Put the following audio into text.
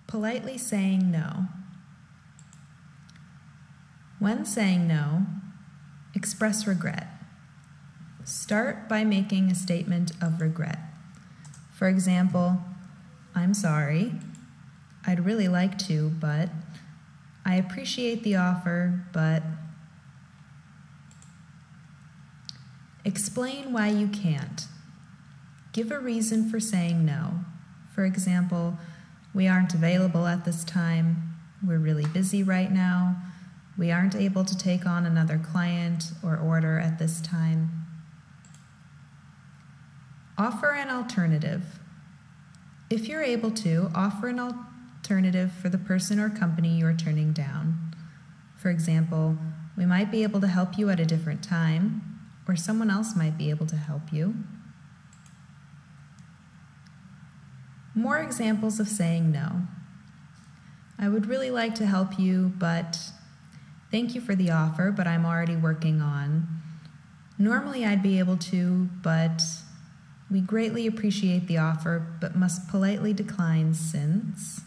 Politely saying no. When saying no, express regret. Start by making a statement of regret. For example, I'm sorry. I'd really like to, but I appreciate the offer, but... Explain why you can't. Give a reason for saying no. For example, we aren't available at this time. We're really busy right now. We aren't able to take on another client or order at this time. Offer an alternative. If you're able to, offer an alternative for the person or company you are turning down. For example, we might be able to help you at a different time, or someone else might be able to help you. More examples of saying no. I would really like to help you, but thank you for the offer, but I'm already working on. Normally I'd be able to, but we greatly appreciate the offer, but must politely decline since...